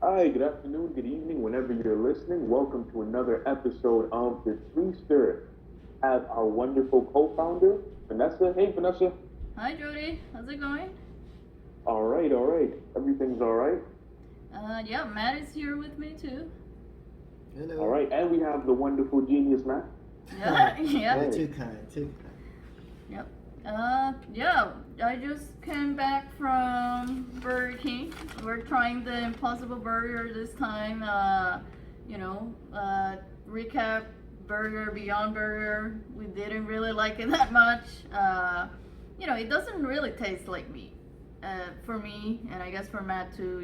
Hi, good afternoon, good evening, whenever you're listening. Welcome to another episode of the Treester. Have our wonderful co-founder, Vanessa. Hey, Vanessa. Hi, Jodi. How's it going? All right, all right. Everything's all right. Yeah, Matt is here with me too. Hello. All right, and we have the wonderful genius, Matt. Yeah, yeah, Not too kind, too yep. Yeah, I just came back from Burger King. We're trying the Impossible Burger this time. Recap burger, Beyond Burger. We didn't really like it that much. It doesn't really taste like meat. For me, and I guess for Matt too,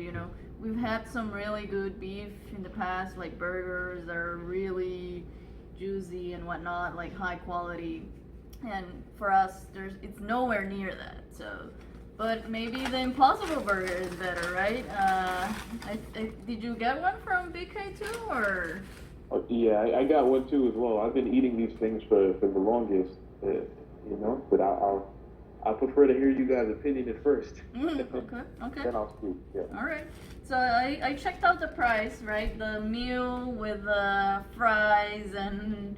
we've had some really good beef in the past, like burgers that are really juicy and whatnot, like high quality. And for us, it's nowhere near that. So, but maybe the Impossible Burger is better, right? Did you get one from BK too, or? Oh, yeah, I got one too as well. I've been eating these things for the longest, but I prefer to hear you guys' opinion at first. Okay. Then I'll speak. Yeah. All right. So I checked out the price, right? The meal with fries and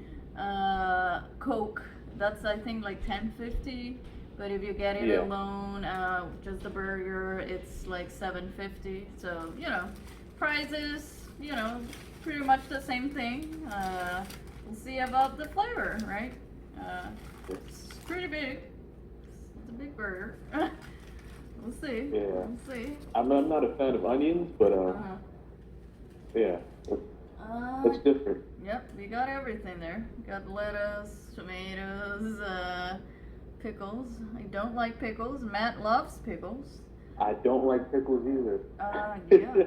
Coke. That's I think like $10.50. But if you get it alone, just the burger, it's like $7.50. So prices, pretty much the same thing. We'll see about the flavor, right? It's pretty big. It's a big burger. We'll see. Yeah. We'll see. I'm not a fan of onions, but yeah, it's different. Yep, we got everything there. Got lettuce, tomatoes, pickles. I don't like pickles. Matt loves pickles. I don't like pickles either. Yeah.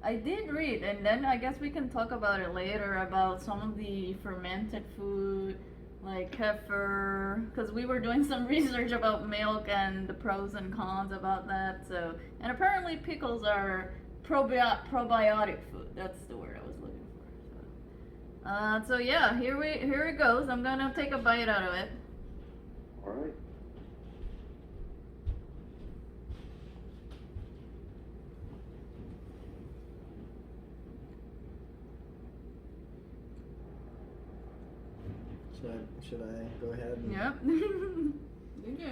I did read, and then I guess we can talk about it later about some of the fermented food, like kefir, because we were doing some research about milk and the pros and cons about that. So, and apparently pickles are probiotic food. That's the word I was looking for. So yeah, here it goes. I'm gonna take a bite out of it. All right. Should I go ahead and Yep. You can. try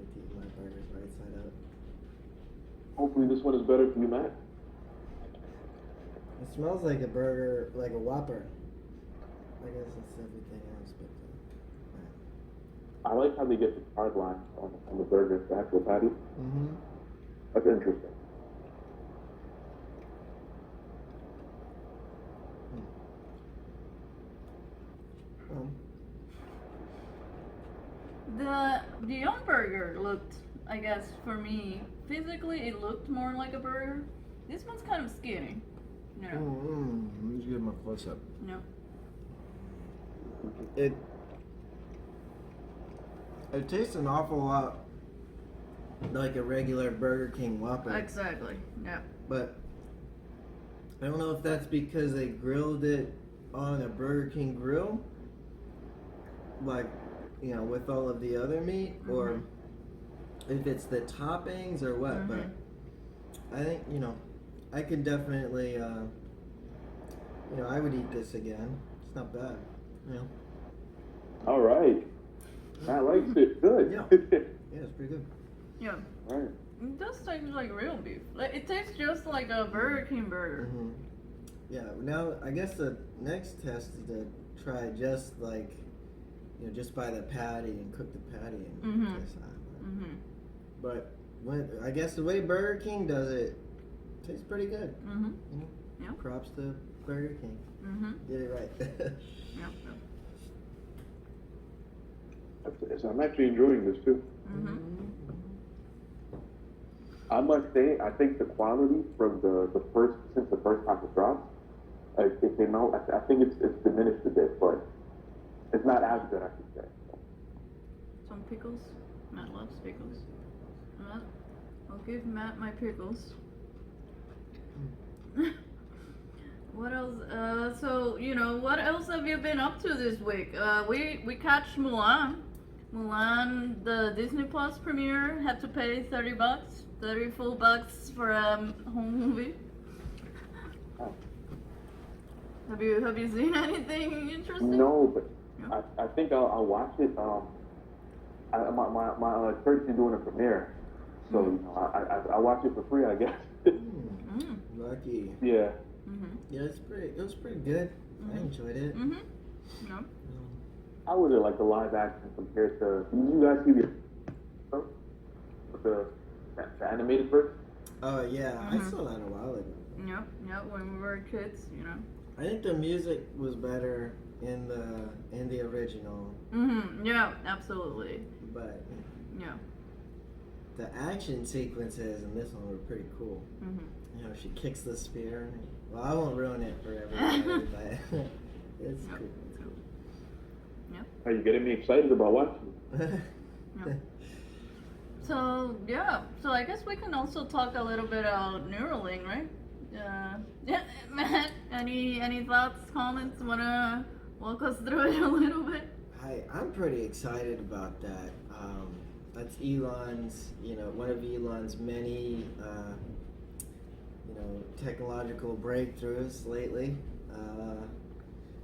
to eat my burgers right side up? Hopefully this one is better for you, Matt. It smells like a burger, like a Whopper. I guess it's everything else, but I like how they get the card line on the burger, the actual patty. That's interesting. The Beyond Burger looked, I guess, for me, physically it looked more like a burger. This one's kind of skinny. Let me just give him a close up. No. It tastes an awful lot like a regular Burger King Whopper. Exactly. Yeah. But I don't know if that's because they grilled it on a Burger King grill, like, with all of the other meat, or if it's the toppings or what. But I think, I could definitely, I would eat this again. It's not bad, All right. Matt likes it. Good. Yeah. Yeah, it's pretty good. Yeah. All right. It does taste like real beef. It tastes just like a Burger King burger. Yeah, now I guess the next test is to try just like, just buy the patty and cook the patty and decide. But I guess the way Burger King does it, tastes pretty good. Yeah. Props to Burger King. Did it right. Yep. I'm actually enjoying this too. I must say, I think the quality from since the first time it dropped, it came out, I think it's diminished a bit, but it's not as good, I should say. Some pickles. Matt loves pickles. I'll give Matt my pickles. What else? So what else have you been up to this week? We catch Mulan. Mulan, the Disney Plus premiere, had to pay $30, $30 full bucks for a home movie. Have you seen anything interesting? No, but No? I think I'll watch it. My church is doing a premiere, so you know, I watch it for free, I guess. Mm. Lucky. Yeah. Mm-hmm. Yeah, it was pretty good. I enjoyed it. Mm-hmm. No. How was it like the live action compared to? Did you guys see the animated version? Oh yeah, I saw that a while ago. Yep. Yep. When we were kids, you know. I think the music was better in the original, Mm-hmm. Yeah. Absolutely. but Yeah. the action sequences in this one were pretty cool. Mm-hmm. You know, she kicks the spear. Well, I won't ruin it for everybody, but it's Yep. cool. Are you getting me excited about watching it? Yeah. So yeah, so I guess we can also talk a little bit about Neuralink, right? Yeah, Matt, any thoughts, comments? Wanna walk us through it a little bit? I'm pretty excited about that. That's Elon's, one of Elon's many, technological breakthroughs lately.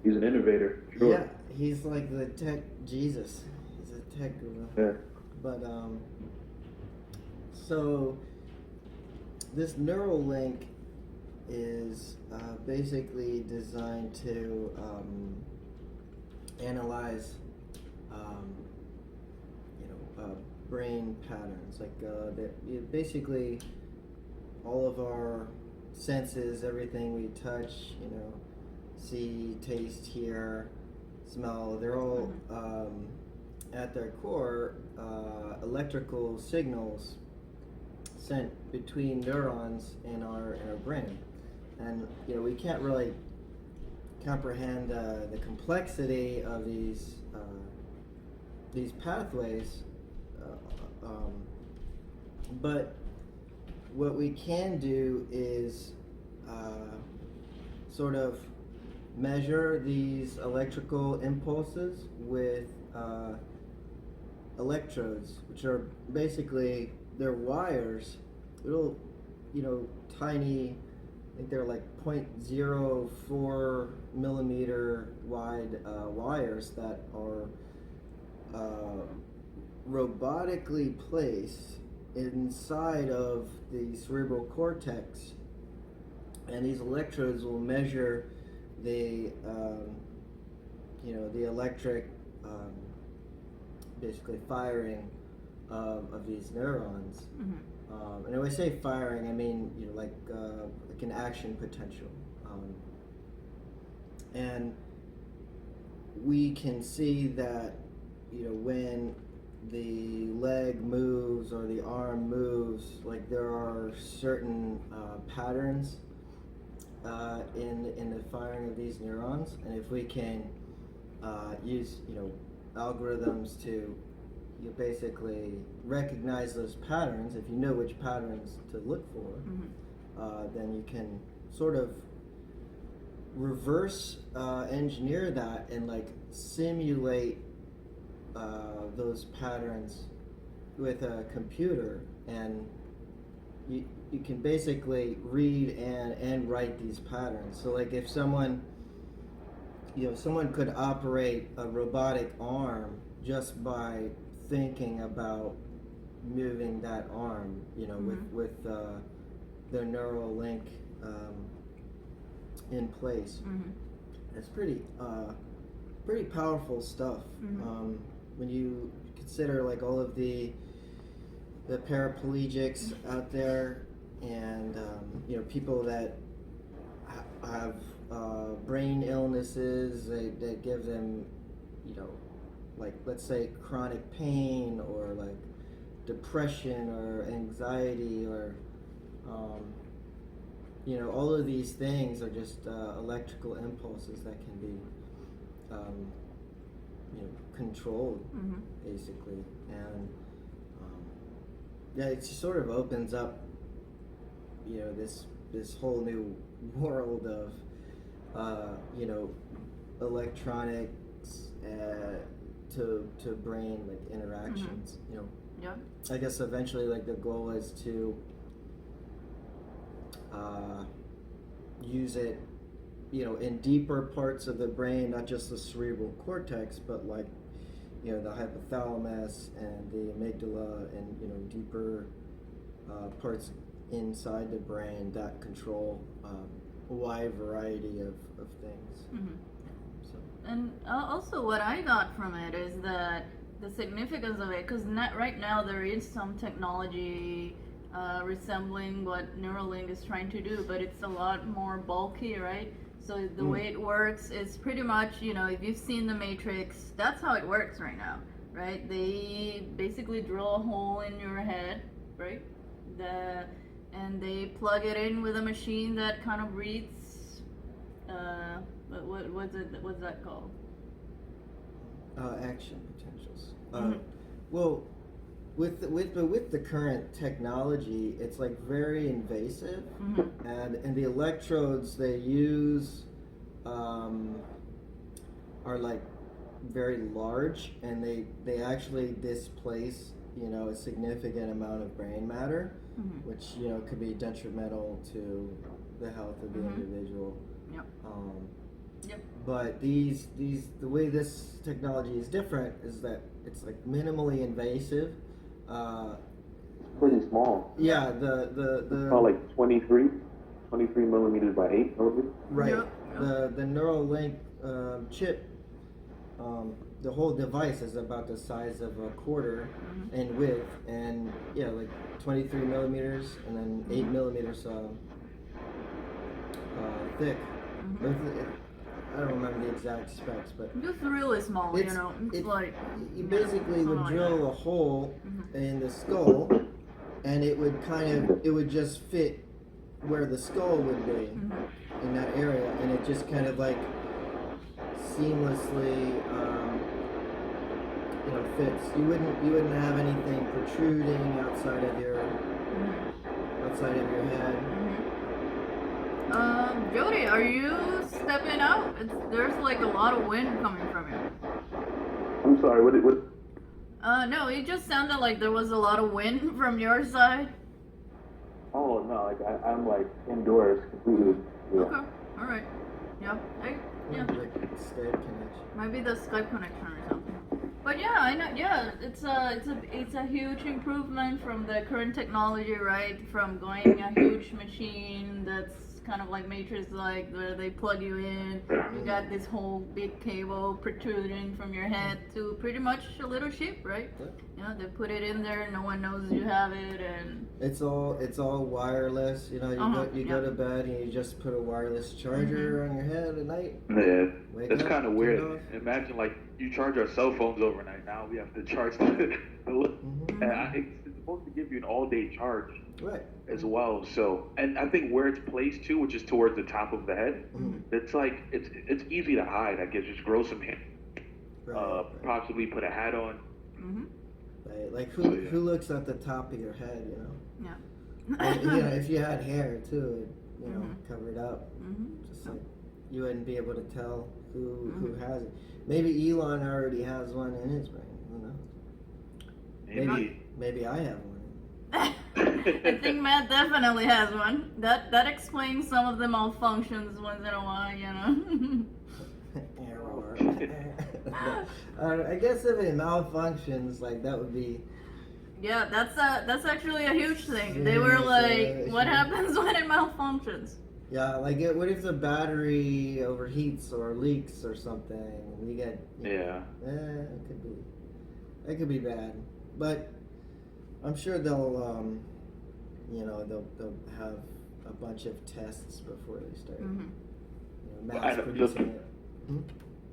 He's an innovator. Sure. Yeah, he's like the tech Jesus. He's a tech guru. Yeah. But so this Neuralink is basically designed to analyze, brain patterns. Like basically all of our senses, everything we touch, see, taste, hear, smell, they're all at their core electrical signals sent between neurons in our brain. And we can't really comprehend the complexity of these pathways, but what we can do is sort of measure these electrical impulses with electrodes, which are basically, they're wires, little, tiny, I think they're like 0.04 millimeter wide wires that are robotically placed inside of the cerebral cortex, and these electrodes will measure the the electric basically firing of these neurons. And when I say firing, I mean like an action potential, and we can see that when the leg moves or the arm moves, like there are certain patterns in the firing of these neurons, and if we can use algorithms to basically recognize those patterns, if you know which patterns to look for, then you can sort of reverse engineer that and like simulate those patterns with a computer, and you can basically read and write these patterns. So like if someone could operate a robotic arm just by thinking about moving that arm, with their neural link in place. It's pretty powerful stuff. When you consider like all of the paraplegics out there, and people that have brain illnesses that give them like let's say chronic pain or like depression or anxiety or all of these things are just electrical impulses that can be controlled, basically. And it sort of opens up this whole new world of electronics to brain like interactions. Yeah. I guess eventually like the goal is to use it in deeper parts of the brain, not just the cerebral cortex, but like, the hypothalamus and the amygdala and, deeper parts inside the brain that control a wide variety of things. Mm-hmm. So. And also, what I got from it is that the significance of it, because right now there is some technology resembling what Neuralink is trying to do, but it's a lot more bulky, right? So the way it works is pretty much, if you've seen The Matrix, that's how it works right now, right? They basically drill a hole in your head, right? And they plug it in with a machine that kind of reads, what's that called? Action potentials. Mhm. Well, with the current technology, it's like very invasive, Mm-hmm. and the electrodes they use are like very large, and they actually displace a significant amount of brain matter, Mm-hmm. which could be detrimental to the health of the individual. Yep. Yep. But the way this technology is different is that it's like minimally invasive. Pretty small. Yeah, the About like 23 millimeters by 8 millimeters. right, Yep. the Neuralink chip, the whole device is about the size of a quarter in width, and like 23 millimeters, and then 8 millimeters thick. I don't remember the exact specs, but Just really small, it's like you basically would something drill like a hole in the skull, and it would just fit where the skull would be in that area, and it just kind of like seamlessly fits. You wouldn't have anything protruding outside of your head. Jodi, are you stepping out? There's like a lot of wind coming from you. I'm sorry, what? No, it just sounded like there was a lot of wind from your side. Oh, no, like I'm like indoors completely. Yeah. Okay, alright. Yeah, Like Skype connection. might be the Skype connection or something. But yeah, I know. Yeah, it's a huge improvement from the current technology, right? From going a huge machine that's kind of like Matrix-like, where they plug you in. You got this whole big cable protruding from your head to pretty much a little chip, right? They put it in there. No one knows you have it, and it's all wireless. You go to bed and you just put a wireless charger on your head at night. Yeah, Wake that's up, kind of turn it weird. off. Imagine like you charge our cell phones overnight. Now we have to charge the it's supposed to give you an all-day charge Right. as well. So, and I think where it's placed too, which is towards the top of the head, it's like it's easy to hide. I guess just grow some hair, Right. possibly put a hat on. Right. Like who looks at the top of your head? yeah. And, if you had hair too, it covered up. Just like you wouldn't be able to tell who has it. Maybe Elon already has one in his brain. Who knows? Maybe I have one. I think Matt definitely has one. That explains some of the malfunctions once in a while, Error. I guess if it malfunctions, like that would be. Yeah, that's actually a huge thing. They were like, what happens when it malfunctions? Yeah, like what if the battery overheats or leaks or something? And you get. It could be. It could be bad, but I'm sure they'll have a bunch of tests before they start. Mass producing it.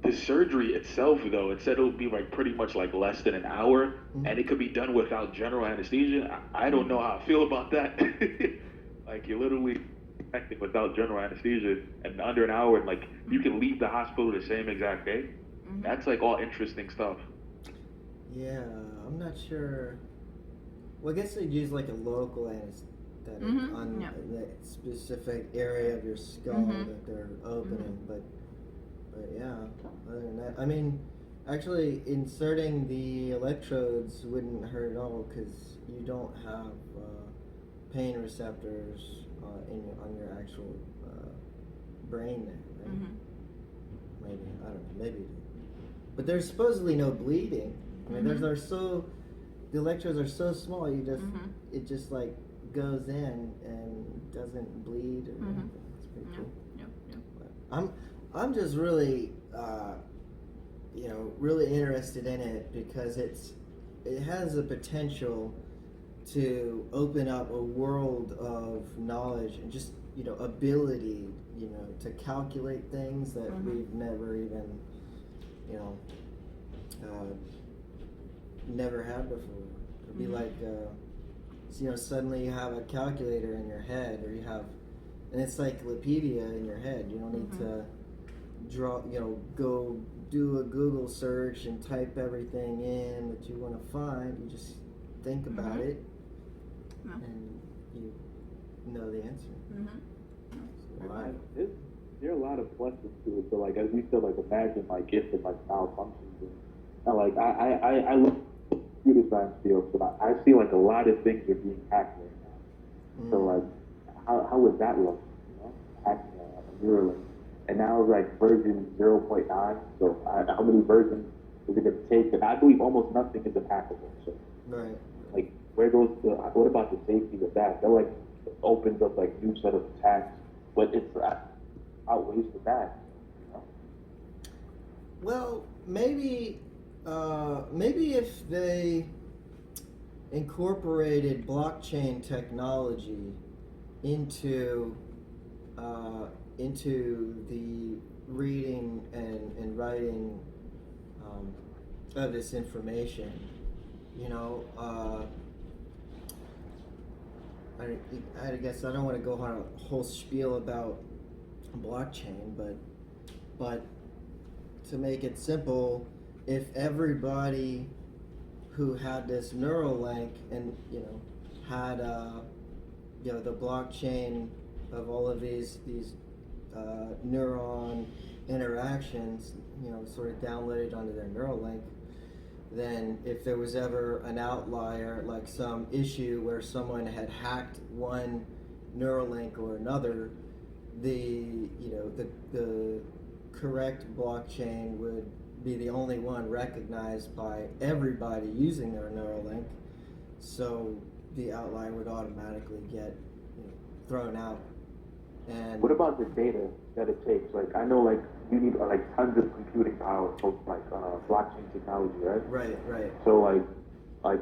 The surgery itself, though, it said it would be like pretty much like less than an hour, and it could be done without general anesthesia. I don't know how I feel about that. Like you're literally infected without general anesthesia, and under an hour, and like you can leave the hospital the same exact day. That's like all interesting stuff. Yeah, I'm not sure. Well, I guess they'd use like a local anesthetic on the specific area of your skull that they're opening, but yeah, other than that, I mean, actually inserting the electrodes wouldn't hurt at all because you don't have pain receptors on your actual brain there, right? Mhm. Maybe, I don't know, maybe. But there's supposedly no bleeding. I mean, Mhm. the electrodes are so small, Mhm. it just like goes in and doesn't bleed or Mhm. anything. It's pretty Yep. cool. Yep. Yep. But I'm just really, really interested in it because it has the potential to open up a world of knowledge and just, ability, to calculate things that Mhm. we've never even, never had before. It'd be Mhm. like, suddenly you have a calculator in your head, or you have an encyclopedia in your head. You don't need to go do a Google search and type everything in that you want to find. You just think about Mhm. it, Yeah. and you know the answer. Mhm. So, And there are a lot of pluses to it. So like as you said, like imagine like if it like malfunctions and like I look at computer science field, but I see like a lot of things are being hacked right now. So like how would that look? Hacking a Neuralink. And now it's like version 0.9. So how many versions is it going to take? And I believe almost nothing is hackable. So right. like where goes what about the safety of that? That like opens up like new set of attacks, but it's outweighs the bad. Well, maybe if they incorporated blockchain technology into the reading and writing of this information, I guess I don't want to go on a whole spiel about blockchain, but to make it simple, if everybody who had this Neuralink and had the blockchain of all of these neuron interactions, sort of downloaded onto their Neuralink, then if there was ever an outlier, like some issue where someone had hacked one Neuralink or another, the correct blockchain would be the only one recognized by everybody using their Neuralink, so the outlier would automatically get thrown out. And what about the data that it takes? Like I know like you need like tons of computing power for like blockchain technology, right? Right. So like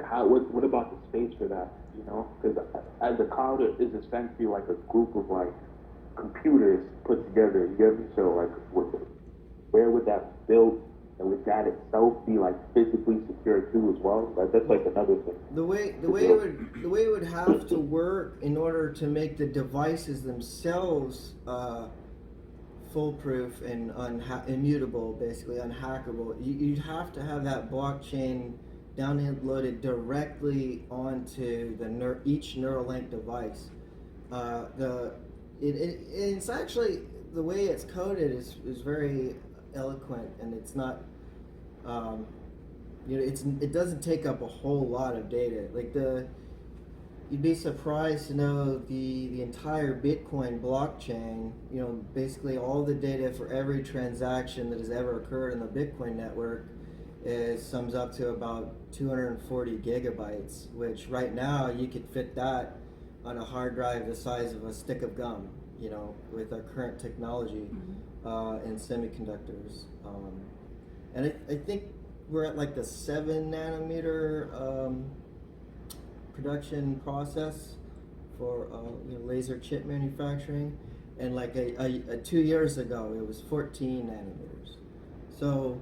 how what about the space for that? Because as a cloud is essentially like a group of like computers put together. You get me? So like where would that be built? And would that itself be like physically secure too as well? That's like another thing. The way it would have to work in order to make the devices themselves foolproof and immutable, basically unhackable, you'd have to have that blockchain downloaded directly onto each Neuralink device. It's actually, the way it's coded is very eloquent, and it's not it doesn't take up a whole lot of data. Like you'd be surprised to know the entire Bitcoin blockchain, basically all the data for every transaction that has ever occurred in the Bitcoin network sums up to about 240 gigabytes, which right now you could fit that on a hard drive the size of a stick of gum, with our current technology and semiconductors. And I think we're at like the 7 nanometer production process for laser chip manufacturing, and like 2 years ago it was 14 nanometers. So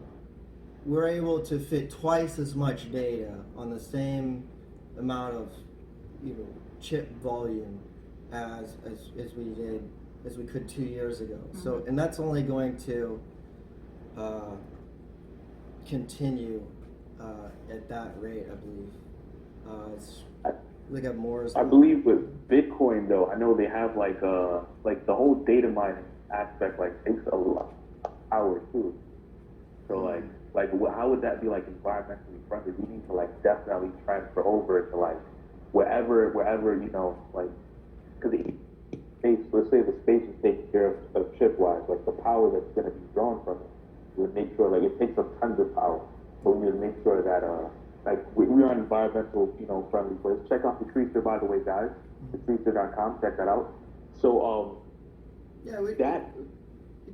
we're able to fit twice as much data on the same amount of chip volume as we could 2 years ago. So, and that's only going to continue at that rate, I believe. We got more. I believe with Bitcoin though, I know they have like the whole data mining aspect like takes a lot of power too. So like how would that be like environmentally friendly? We need to like definitely transfer over to like wherever like because space, let's say the space is taken care of ship-wise, like the power that's going to be drawn from it, we would make sure, like it takes up tons of power, but we would make sure that, like we are an environmental, friendly place. Check out the Treester, by the way, guys. The Treester.com, check that out. So, Yeah, we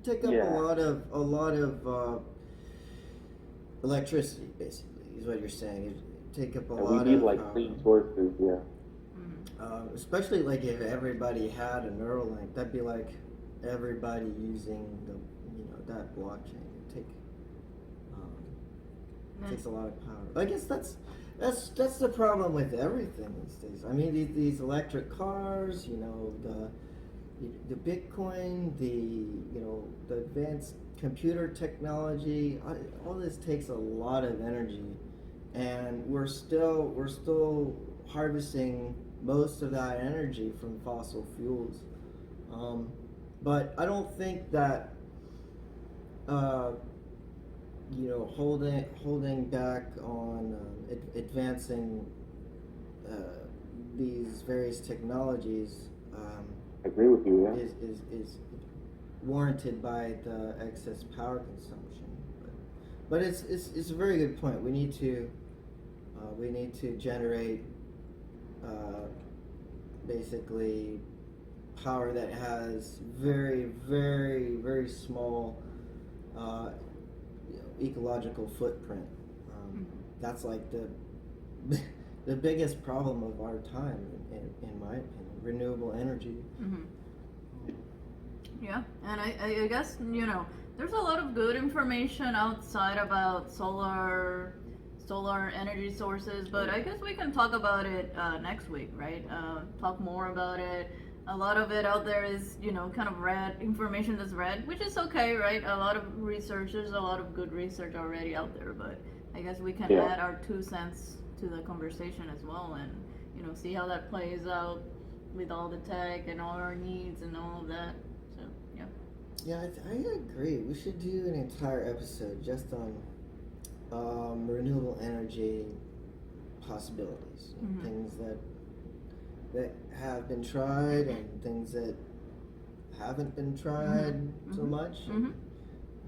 take up Yeah. a lot of electricity, basically, is what you're saying. You take up a and lot we need of like power. clean sources, yeah. Especially like if everybody had a Neuralink, that'd be like everybody using that blockchain. It takes a lot of power. I guess that's the problem with everything these days. I mean, these electric cars, the Bitcoin, the advanced computer technology, all this takes a lot of energy, and we're still harvesting most of that energy from fossil fuels. But I don't think that holding back on advancing these various technologies I agree with you, yeah. is warranted by the excess power consumption. But it's a very good point. We need to generate basically power that has very, very, very small ecological footprint. That's like the biggest problem of our time, in my opinion. Renewable energy. Yeah, and I guess there's a lot of good information outside about solar energy sources, but I guess we can talk about it next week, right? Talk more about it. A lot of it out there is, kind of red information that's red, which is okay, right? A lot of researchers, a lot of good research already out there, but I guess we can add our 2 cents to the conversation as well, and see how that plays out with all the tech and all our needs and all of that. So yeah. Yeah, I agree. We should do an entire episode just on renewable energy possibilities, things that have been tried and things that haven't been tried so much. We'll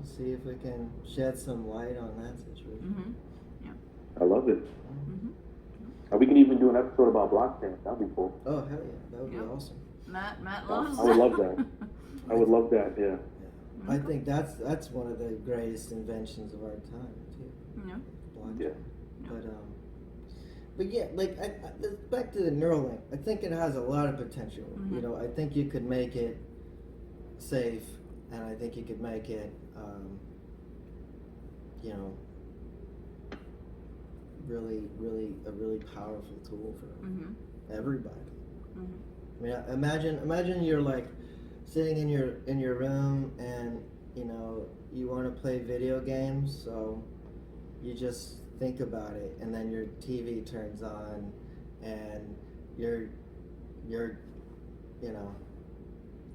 see if we can shed some light on that situation. Yeah. I love it. And we can even do an episode about blockchain. That'd be cool. Oh, hell yeah. That would be awesome. Matt loves I would love that. I would love that, yeah. I think that's one of the greatest inventions of our time, too. Yeah. Blockchain. But yeah, like back to the Neuralink, I think it has a lot of potential. I think you could make it safe, and I think you could make it, a really powerful tool for everybody. I mean, imagine you're like sitting in your room, and you want to play video games, so you just think about it, and then your TV turns on, and you're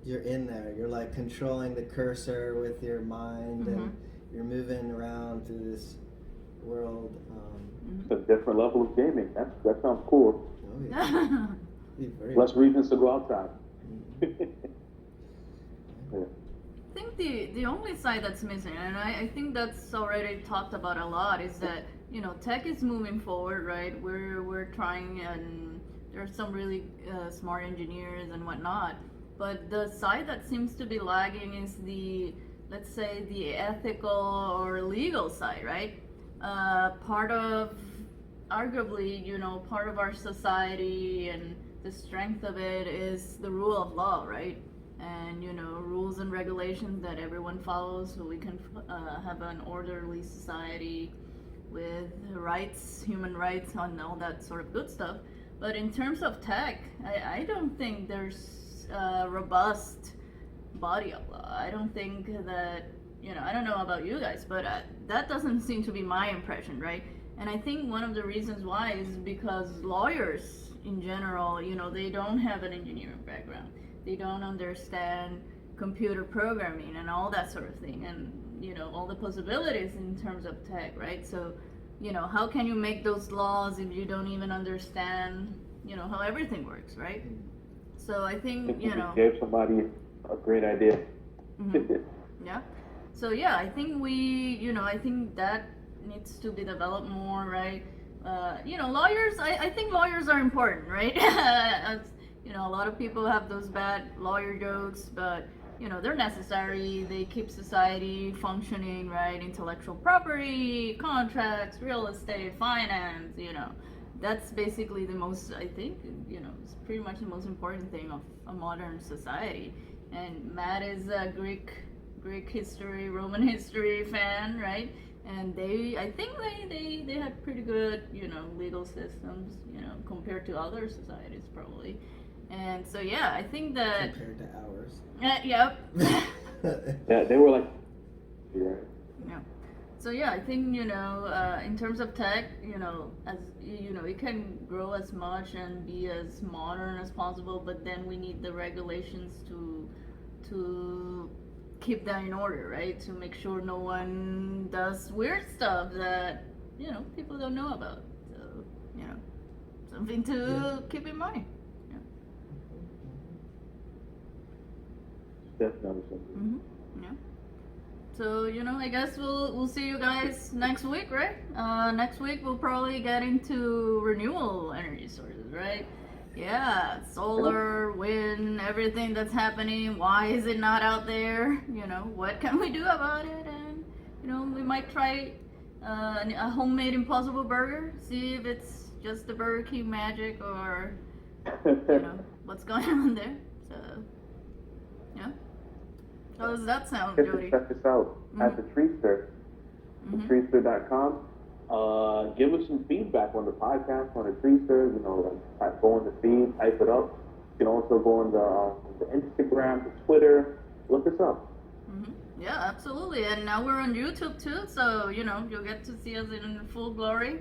in there. You're like controlling the cursor with your mind, and you're moving around through this world. It's a different level of gaming. That sounds cool. Oh yeah. Less reasons to go outside. I think the only side that's missing, and I think that's already talked about a lot, is that tech is moving forward, right? We're trying, and there's some really smart engineers and whatnot, but the side that seems to be lagging is let's say the ethical or legal side, right? Arguably, part of our society and the strength of it is the rule of law, right? And rules and regulations that everyone follows, so we can have an orderly society with rights, human rights, and all that sort of good stuff. But in terms of tech, I don't think there's a robust body of law. I don't think that, I don't know about you guys, but that doesn't seem to be my impression, right? And I think one of the reasons why is because lawyers in general, they don't have an engineering background. They don't understand computer programming and all that sort of thing, and all the possibilities in terms of tech, right? So how can you make those laws if you don't even understand how everything works, right? So I I think, think you you know, just gave somebody a great idea. mhm. Yeah. So yeah, I think I think that needs to be developed more, right? Lawyers. I think lawyers are important, right? As, a lot of people have those bad lawyer jokes, but they're necessary. They keep society functioning, right? Intellectual property, contracts, real estate, finance. That's basically the most. I think it's pretty much the most important thing of a modern society. And Matt is a Greek history, Roman history fan, right? And I think they had pretty good, legal systems, compared to other societies probably. And so yeah, I think that. Compared to ours. Yep. Yeah, they were like, right? Yeah. So yeah, I think in terms of tech, as it can grow as much and be as modern as possible, but then we need the regulations to keep that in order, right? To make sure no one does weird stuff that people don't know about. So something to keep in mind. Definitely something. Yeah. So I guess we'll see you guys next week, right? Next week we'll probably get into renewable energy sources, right? Yeah, solar, wind, everything that's happening. Why is it not out there? What can we do about it? And we might try a homemade Impossible Burger. See if it's just the Burger King magic or what's going on there. So yeah. How does that sound, Jodi? Check this out at the Treester, Treester.com. Give us some feedback on the podcast, on the Treester. Go on the feed, type it up. You can also go on the Instagram, the Twitter. Look us up. Yeah, absolutely. And now we're on YouTube too, so you'll get to see us in full glory.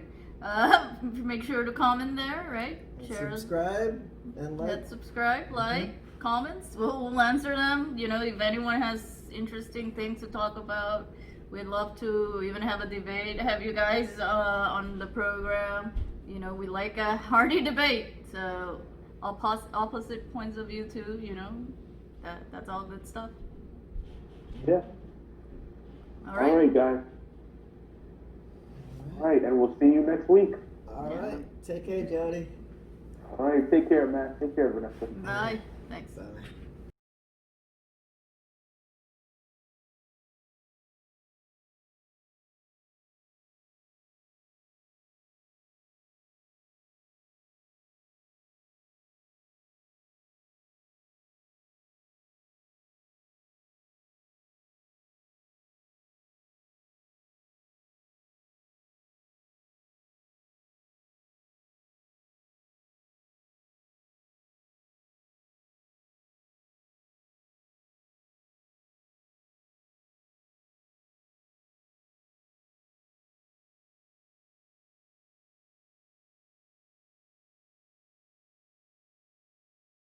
Make sure to comment there, right? Share, subscribe, and like. Hit subscribe, like, comments. We'll answer them. If anyone has interesting things to talk about, we'd love to even have a debate. Have you guys on the program? We like a hearty debate. So opposite points of view too. That's all good stuff. Yeah. All right. All right, guys. All right, and we'll see you next week. All right. Take care, Jodi. All right, take care, man. Take care, Vanessa. Bye. Thanks. Bye.